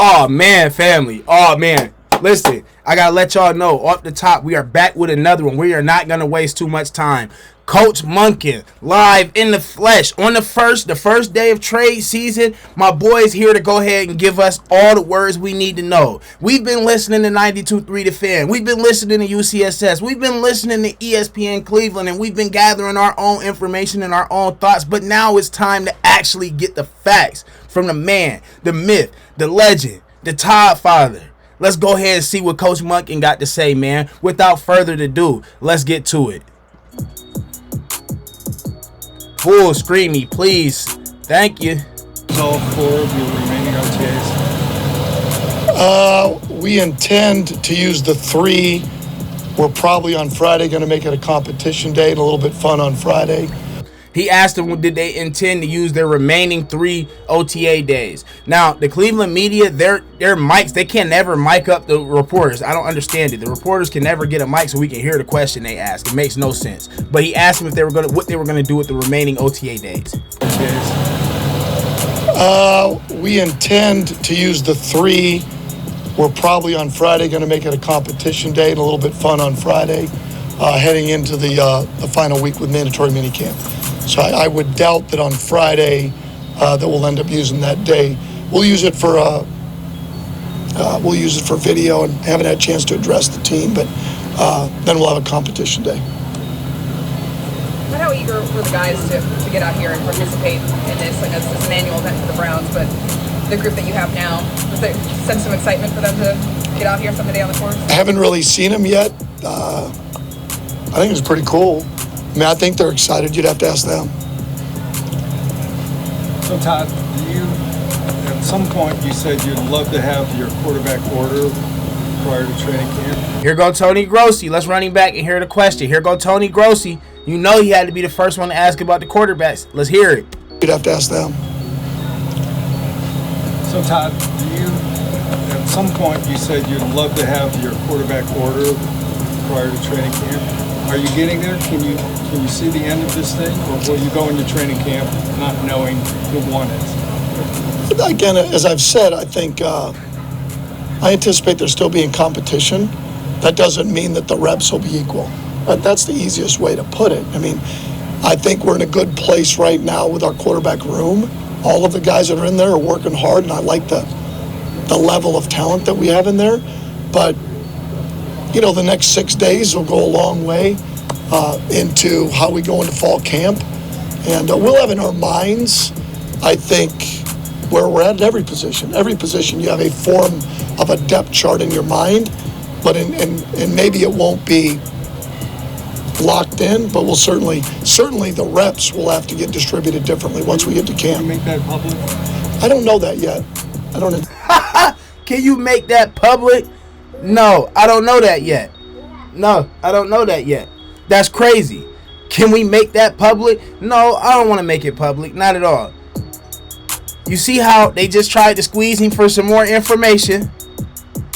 Oh, man, family. Oh, man. Listen, I got to let y'all know off the top, we are back with another one. We are not going to waste too much time. Coach Monken, live in the flesh on the first day of trade season. My boy's here to go ahead and give us all the words we need to know. We've been listening to 92.3 The Fan. We've been listening to UCSS. We've been listening to ESPN Cleveland, and we've been gathering our own information and our own thoughts. But now it's time to actually get the facts from the man, the myth, the legend, the Todd Father. Let's go ahead and see what Coach Monken got to say, man. Without further ado, let's get to it. Full screamy, please. Thank you. All four of your remaining OTAs? We intend to use the three. We're probably on Friday going to make it a competition day and a little bit fun on Friday. He asked them, did they intend to use their remaining 3 OTA days? Now, the Cleveland media, their mics, they can never mic up the reporters. I don't understand it. The reporters can never get a mic so we can hear the question they ask. It makes no sense. But he asked them if what they were gonna do with the remaining OTA days. We intend to use the 3. We're probably on Friday going to make it a competition day and a little bit fun on Friday, heading into the final week with mandatory minicamp. So I would doubt that on Friday that we'll end up using that day. We'll use it for video and haven't had a chance to address the team, but then we'll have a competition day. But how eager were the guys to get out here and participate in this? I know this is an annual event for the Browns, but the group that you have now, does it sense some excitement for them to get out here some day on the course? I haven't really seen them yet. I think it's pretty cool. I mean, I think they're excited. You'd have to ask them. So, Todd, at some point you said you'd love to have your quarterback order prior to training camp. Here go Tony Grossi. Let's run him back and hear the question. Here go Tony Grossi. You know he had to be the first one to ask about the quarterbacks. Let's hear it. You'd have to ask them. So, Todd, at some point you said you'd love to have your quarterback order prior to training camp. Are you getting there? Can you see the end of this thing, or will you go into training camp not knowing who won it? Again, as I've said, I think I anticipate there still being competition. That doesn't mean that the reps will be equal. But that's the easiest way to put it. I mean, I think we're in a good place right now with our quarterback room. All of the guys that are in there are working hard, and I like the level of talent that we have in there. But the next 6 days will go a long way into how we go into fall camp. And we'll have in our minds, I think, where we're at every position. Every position you have a form of a depth chart in your mind, but and maybe it won't be locked in, but we'll certainly the reps will have to get distributed differently once we get to camp. Can you make that public? I don't know that yet. I don't know. Can you make that public? No, I don't know that yet. No, I don't know that yet. That's crazy. Can we make that public? No, I don't want to make it public. Not at all. You see how they just tried to squeeze him for some more information?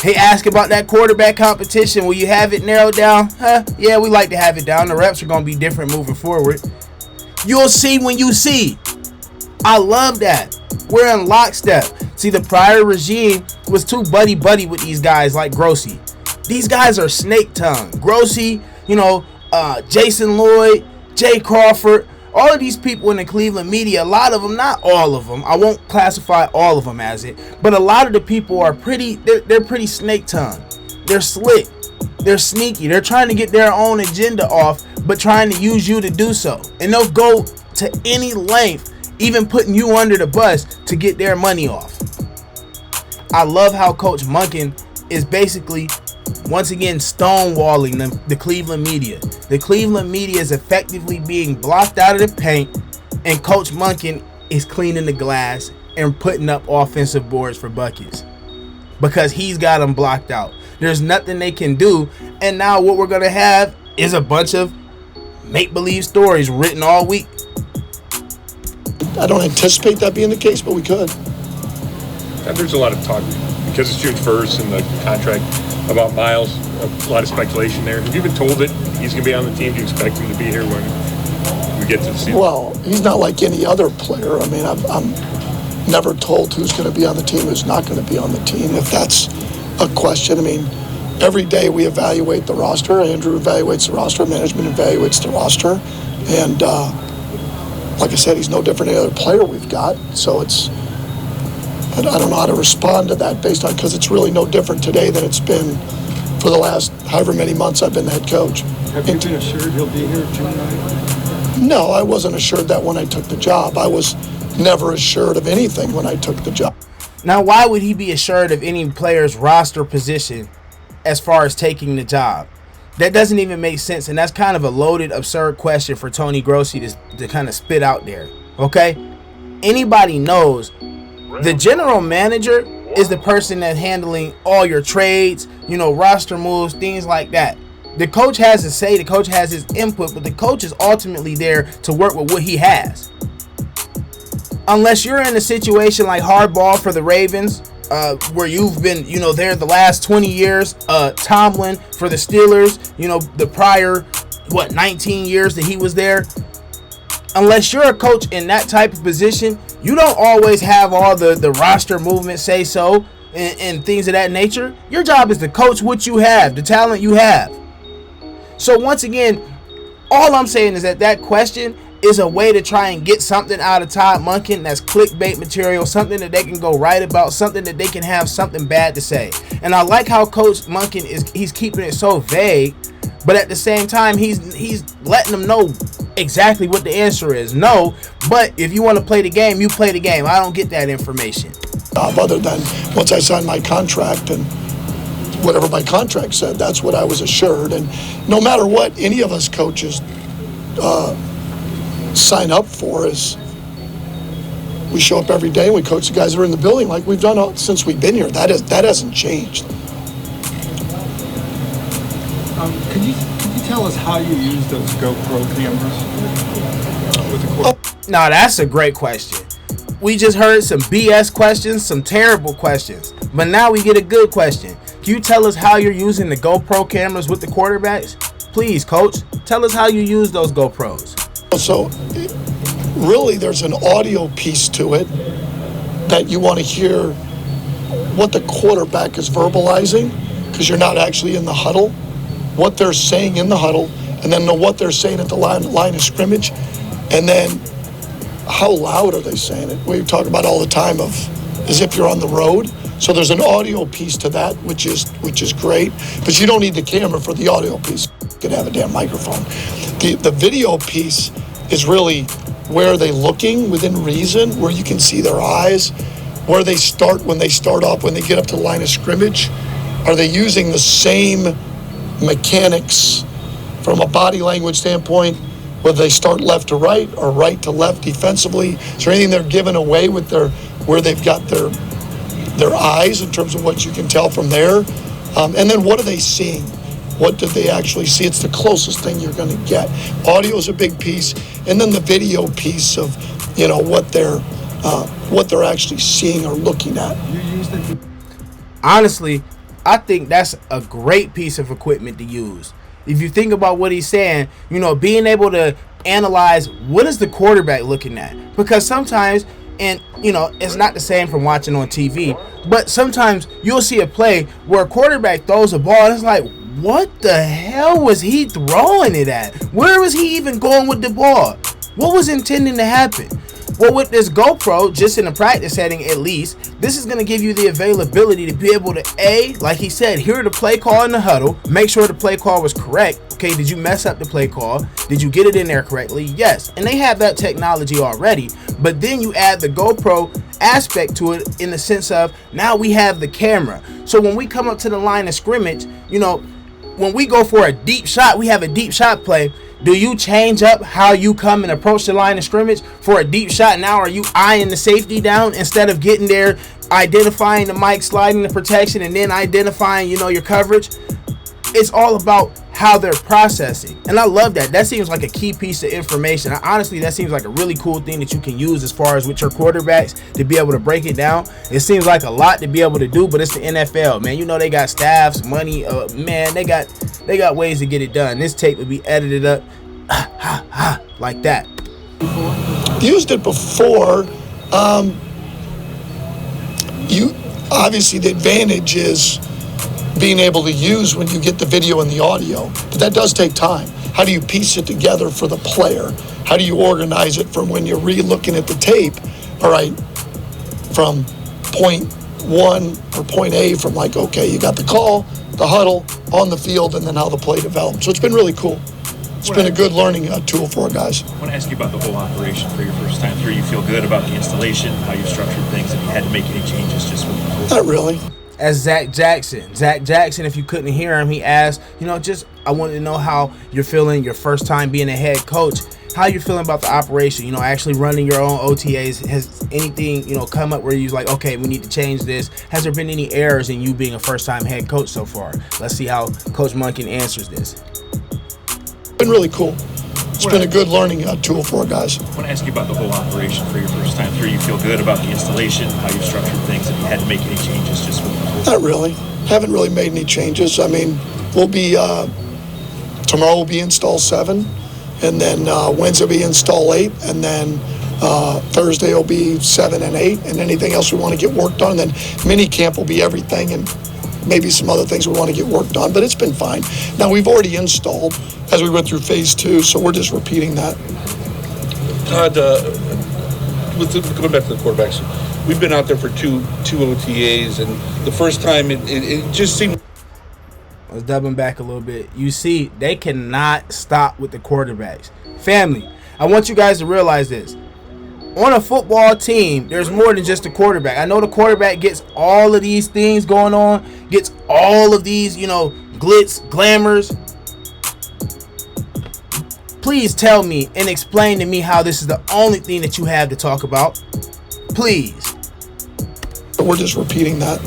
He asked about that quarterback competition. Will you have it narrowed down? Yeah, we like to have it down. The reps are going to be different moving forward. You'll see when you see. I love that. We're in lockstep. See, the prior regime was too buddy-buddy with these guys like Grossi. These guys are snake tongue. Grossi, Jason Lloyd, Jay Crawford, all of these people in the Cleveland media, a lot of them, not all of them, I won't classify all of them as it, but a lot of the people are they're pretty snake tongue. They're slick. They're sneaky. They're trying to get their own agenda off, but trying to use you to do so. And they'll go to any length, even putting you under the bus to get their money off. I love how Coach Monken is basically, once again, stonewalling the Cleveland media. The Cleveland media is effectively being blocked out of the paint, and Coach Monken is cleaning the glass and putting up offensive boards for buckets because he's got them blocked out. There's nothing they can do, and now what we're going to have is a bunch of make-believe stories written all week. I don't anticipate that being the case, but we could. And there's a lot of talk because it's June 1st and the contract about Miles. A lot of speculation there. Have you been told that he's going to be on the team? Do you expect him to be here when we get to the season? Well, he's not like any other player. I mean, never told who's going to be on the team, who's not going to be on the team. If that's a question, I mean, every day we evaluate the roster. Andrew evaluates the roster. Management evaluates the roster. And like I said, he's no different than any other player we've got. So I don't know how to respond to that based on, because it's really no different today than it's been for the last however many months I've been the head coach. Have you been assured he'll be here June 9th? No, I wasn't assured that when I took the job. I was never assured of anything when I took the job. Now, why would he be assured of any player's roster position as far as taking the job? That doesn't even make sense, and that's kind of a loaded, absurd question for Tony Grossi to kind of spit out there, okay? Anybody knows the general manager is the person that's handling all your trades, roster moves, things like that. The coach has a say, the coach has his input, but the coach is ultimately there to work with what he has. Unless you're in a situation like hardball for the Ravens, where you've been, there the last 20 years, Tomlin for the Steelers, the prior, 19 years that he was there. Unless you're a coach in that type of position, you don't always have all the roster movement say so and things of that nature. Your job is to coach what you have, the talent you have. So once again, all I'm saying is that question is a way to try and get something out of Todd Monken that's clickbait material, something that they can go write about, something that they can have something bad to say. And I like how Coach Monken he's keeping it so vague, but at the same time he's letting them know exactly what the answer is. No, but if you want to play the game, you play the game. I don't get that information. Other than once I signed my contract and whatever my contract said, that's what I was assured. And no matter what any of us coaches sign up for, is we show up every day and we coach the guys that are in the building like we've done since we've been here. That hasn't changed. Can you tell us how you use those GoPro cameras with the quarterback? Now that's a great question. We just heard some BS questions, some terrible questions, but now we get a good question. Can you tell us how you're using the GoPro cameras with the quarterbacks? Please, Coach, tell us how you use those GoPros. So really there's an audio piece to it that you want to hear what the quarterback is verbalizing, because you're not actually in the huddle, what they're saying in the huddle, and then know what they're saying at the line of scrimmage, and then how loud are they saying it? We talk about all the time of as if you're on the road. So there's an audio piece to that, which is great, but you don't need the camera for the audio piece. You can have a damn microphone. The video piece is really where are they looking within reason, where you can see their eyes, where they start when they start off, when they get up to the line of scrimmage. Are they using the same mechanics from a body language standpoint, whether they start left to right or right to left defensively? Is there anything they're giving away with where they've got their eyes in terms of what you can tell from there? And then what are they seeing? What did they actually see? It's the closest thing you're going to get. Audio is a big piece, and then the video piece of, what they're actually seeing or looking at. You use the Honestly, I think that's a great piece of equipment to use. If you think about what he's saying, being able to analyze what is the quarterback looking at, because sometimes, and it's not the same from watching on TV, but sometimes you'll see a play where a quarterback throws a ball and it's like, what the hell was he throwing it at? Where was he even going with the ball? What was intending to happen? Well, with this GoPro, just in a practice setting at least, this is going to give you the availability to be able to, like he said, hear the play call in the huddle, make sure the play call was correct. Okay, did you mess up the play call? Did you get it in there correctly? Yes. And they have that technology already, but then you add the GoPro aspect to it in the sense of now we have the camera. So when we come up to the line of scrimmage, when we go for a deep shot, we have a deep shot play. Do you change up how you come and approach the line of scrimmage for a deep shot? Now are you eyeing the safety down instead of getting there, identifying the mic, sliding the protection, and then identifying, your coverage? It's all about how they're processing. And I love that. That seems like a key piece of information. Honestly, that seems like a really cool thing that you can use as far as with your quarterbacks to be able to break it down. It seems like a lot to be able to do, but it's the NFL, man. They got staffs, money, man, they got ways to get it done. This tape would be edited up like that. Used it before. obviously the advantage is being able to use when you get the video and the audio, but that does take time. How do you piece it together for the player? How do you organize it from when you're re-looking at the tape? All right, from point one or point A, from like, okay, you got the call, the huddle, on the field, and then how the play develops. So it's been really cool. It's been a good learning tool for our guys. I want to ask you about the whole operation for your first time through. You feel good about the installation, how you structured things, if you had to make any changes just with the whole. Not really. As Zach Jackson, if you couldn't hear him, he asked, I wanted to know how you're feeling your first time being a head coach. How you're feeling about the operation, actually running your own OTAs. Has anything, come up where you're like, okay, we need to change this? Has there been any errors in you being a first-time head coach so far? Let's see how Coach Monken answers this. Been really cool. It's been a good learning tool for our guys. I want to ask you about the whole operation for your first time through. You feel good about the installation, how you structured things, if you had to make any changes just with the whole. Not really. Haven't really made any changes. I mean, we'll be, tomorrow will be install 7, and then Wednesday will be install 8, and then Thursday will be 7 and 8, and anything else we want to get worked on. Then mini camp will be everything, and maybe some other things we want to get worked on, but it's been fine. Now, we've already installed as we went through phase 2, so we're just repeating that. Todd, going back to the quarterbacks, we've been out there for two OTAs, and the first time it just seemed. Let's double back a little bit. You see, they cannot stop with the quarterbacks. Family, I want you guys to realize this. On a football team, there's more than just the quarterback. I know the quarterback gets all of these things going on, gets all of these, glitz, glamours. Please tell me and explain to me how this is the only thing that you have to talk about. Please. We're just repeating that.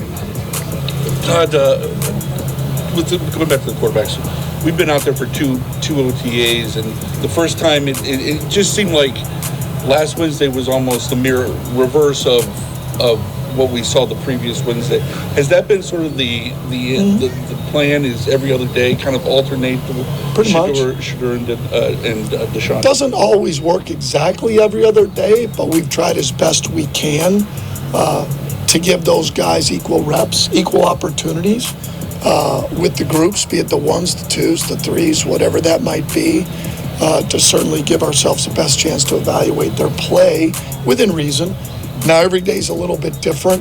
Todd, going back to the quarterbacks, we've been out there for two OTAs, and the first time it just seemed like last Wednesday was almost the mirror reverse of what we saw the previous Wednesday. Has that been sort of the plan? Is every other day kind of alternate? Pretty much. Shedeur and Deshaun. Doesn't always work exactly every other day, but we've tried as best we can to give those guys equal reps, equal opportunities with the groups, be it the 1s, the 2s, the 3s, whatever that might be, to certainly give ourselves the best chance to evaluate their play within reason. Now, every day's a little bit different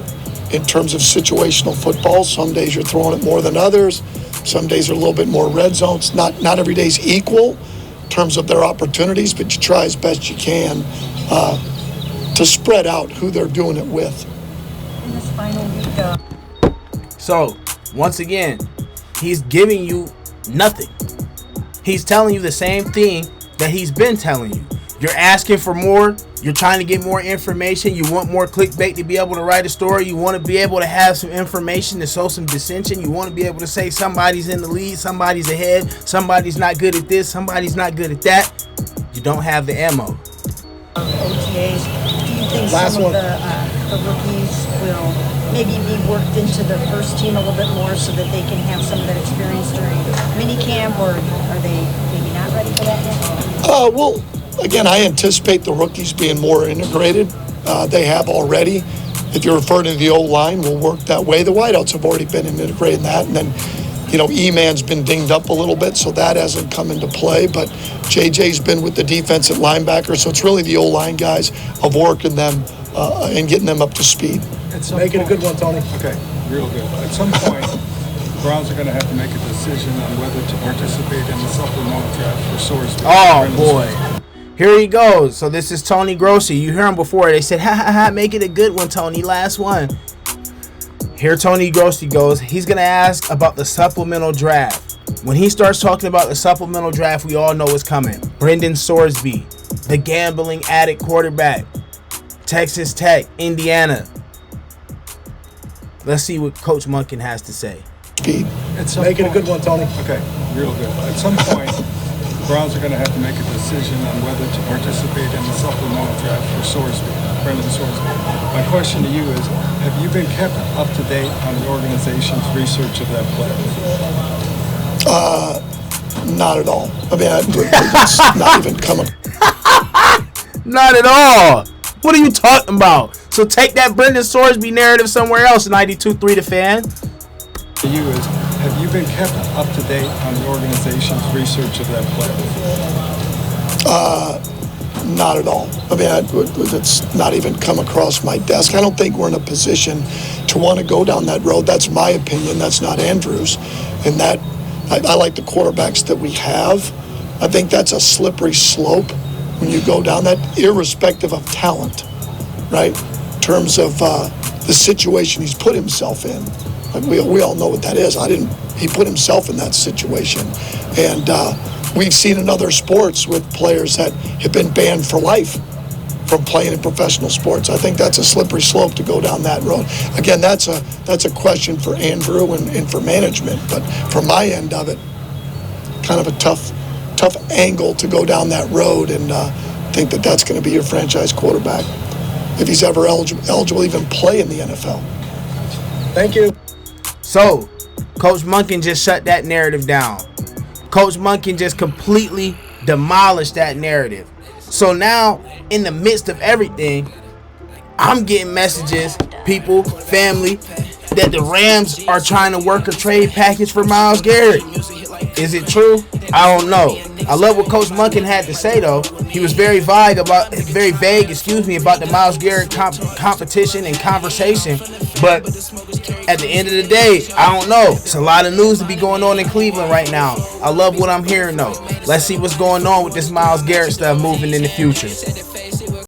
in terms of situational football. Some days you're throwing it more than others. Some days are a little bit more red zones. Not every day's equal in terms of their opportunities, but you try as best you can to spread out who they're doing it with. In this final week, So, once again, he's giving you nothing. He's telling you the same thing that he's been telling you. You're asking for more. You're trying to get more information. You want more clickbait to be able to write a story. You want to be able to have some information to sow some dissension. You want to be able to say somebody's in the lead, somebody's ahead, somebody's not good at this, somebody's not good at that. You don't have the ammo. OTAs, do you think some of the rookies will maybe be worked into the first team a little bit more so that they can have some of that experience during minicamp, or are they maybe not ready for that yet? Well, again, I anticipate the rookies being more integrated. They have already. If you're referring to the O-line, we'll work that way. The wideouts have already been integrated in that. And then, E-Man's been dinged up a little bit, so that hasn't come into play. But JJ's been with the defensive linebacker, so it's really the O-line guys of working them and getting them up to speed. Make it a good one, Tony. Okay, real good. At some point, the Browns are going to have to make a decision on whether to participate in the supplemental draft for Source. Oh, boy. Here he goes. So this is Tony Grossi. You hear him before. They said, ha, make it a good one, Tony. Last one. Here Tony Grossi goes. He's going to ask about the supplemental draft. When he starts talking about the supplemental draft, we all know what's coming. Brendan Sorsby, the gambling addict quarterback. Texas Tech, Indiana. Let's see what Coach Monken has to say. Make it a good one, Tony. Okay, real good. At some point, the Browns are going to have to make a decision on whether to participate in the supplemental draft for Sorsby, Brendan Sorsby. My question to you is, have you been kept up to date on the organization's research of that player? Not at all. I mean, it's not even coming. Not at all. What are you talking about? So take that Brendan Sorsby narrative somewhere else. 92.3 The Fan. To you is, have you been kept up to date on the organization's research of that player? Not at all. I mean, it's not even come across my desk. I don't think we're in a position to want to go down that road. That's my opinion. That's not Andrew's. And that I like the quarterbacks that we have. I think that's a slippery slope when you go down that, irrespective of talent, right? In terms of the situation he's put himself in. Like we all know what that is. He put himself in that situation. And we've seen in other sports with players that have been banned for life from playing in professional sports. I think that's a slippery slope to go down that road. Again, that's a question for Andrew and for management. But from my end of it, kind of a tough angle to go down that road and think that that's going to be your franchise quarterback if he's ever eligible to even play in the NFL. Thank you. So, Coach Monken just shut that narrative down. Coach Monken just completely demolished that narrative. So now, in the midst of everything, I'm getting messages, people, family, that the Rams are trying to work a trade package for Myles Garrett. Is it true? I don't know. I love what Coach Monken had to say, though. He was very vague about the Myles Garrett competition and conversation. But at the end of the day, I don't know. It's a lot of news to be going on in Cleveland right now. I love what I'm hearing, though. Let's see what's going on with this Myles Garrett stuff moving in the future.